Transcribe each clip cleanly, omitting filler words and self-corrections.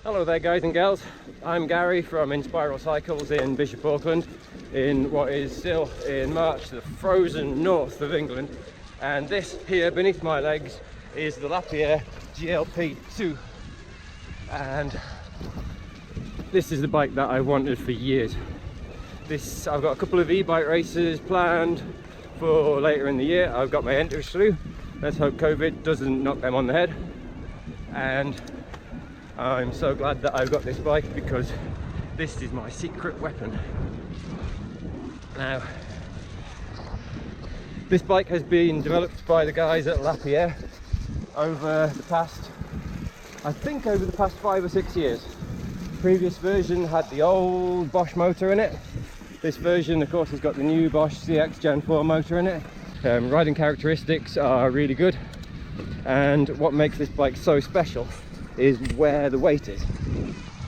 Hello there guys and girls, I'm Gary from Inspiral Cycles in Bishop Auckland in what is still in March, the frozen north of England, and this here beneath my legs is the Lapierre GLP2, and this is the bike that I wanted for years. I've got a couple of e-bike races planned for later in the year. I've got my entries through. Let's hope COVID doesn't knock them on the head, and I'm so glad that I've got this bike because this is my secret weapon. Now, this bike has been developed by the guys at Lapierre over the past 5 or 6 years. The previous version had the old Bosch motor in it. This version, of course, has got the new Bosch CX Gen 4 motor in it. Riding characteristics are really good, and what makes this bike so special is where the weight is.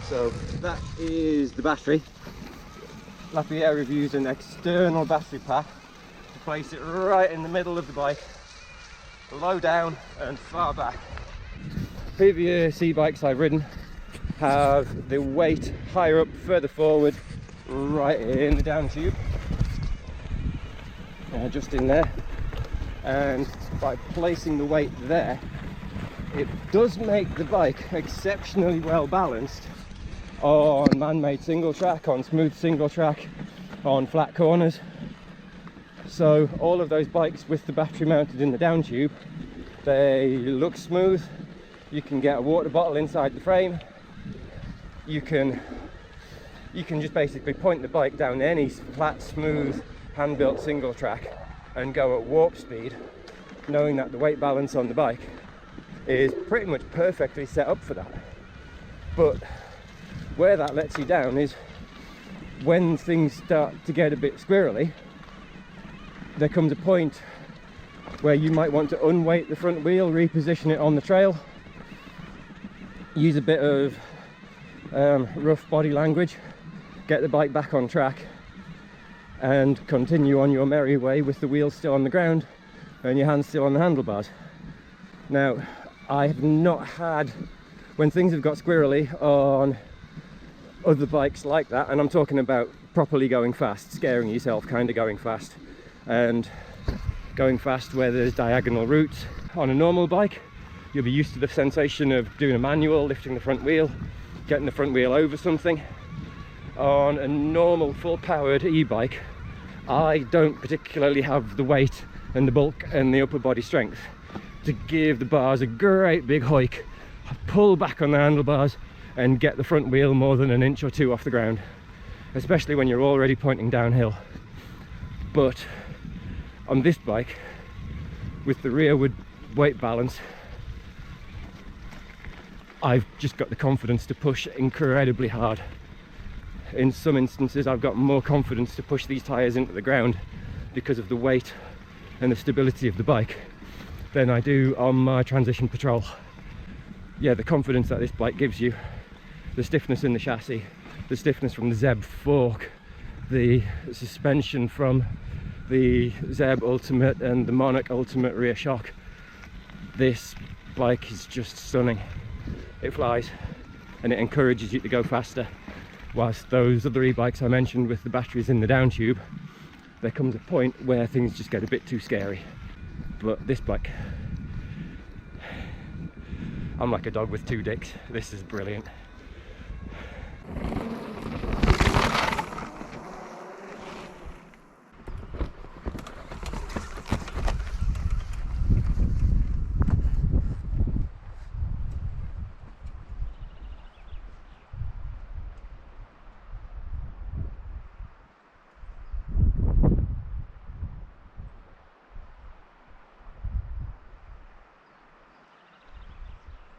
So that is the battery. Lapierre have used an external battery pack to place it right in the middle of the bike, low down and far back. Previous e-bikes I've ridden have the weight higher up, further forward, right in the down tube, just in there, and by placing the weight there, it does make the bike exceptionally well balanced on man-made single track, on smooth single track, on flat corners. So all of those bikes with the battery mounted in the down tube, they look smooth. You can get a water bottle inside the frame. You can just basically point the bike down any flat, smooth, hand-built single track and go at warp speed, knowing that the weight balance on the bike is pretty much perfectly set up for that. But where that lets you down is when things start to get a bit squirrely. There comes a point where you might want to unweight the front wheel, reposition it on the trail, use a bit of rough body language, get the bike back on track, and continue on your merry way with the wheels still on the ground and your hands still on the handlebars. Now, I have not had, when things have got squirrely on other bikes like that, and I'm talking about properly going fast, scaring yourself, kind of going fast, and going fast where there's diagonal routes. On a normal bike, you'll be used to the sensation of doing a manual, lifting the front wheel, getting the front wheel over something. On a normal full-powered e-bike, I don't particularly have the weight and the bulk and the upper body strength to give the bars a great big hike, pull back on the handlebars and get the front wheel more than an inch or two off the ground, especially when you're already pointing downhill. But on this bike, with the rearward weight balance, I've just got the confidence to push incredibly hard. In some instances, I've got more confidence to push these tyres into the ground because of the weight and the stability of the bike than I do on my transition patrol. Yeah, the confidence that this bike gives you, the stiffness in the chassis, the stiffness from the ZEB fork, the suspension from the ZEB Ultimate and the Monarch Ultimate rear shock. This bike is just stunning. It flies and it encourages you to go faster. Whilst those other e-bikes I mentioned with the batteries in the down tube, there comes a point where things just get a bit too scary. But this bike, I'm like a dog with two dicks. This is brilliant.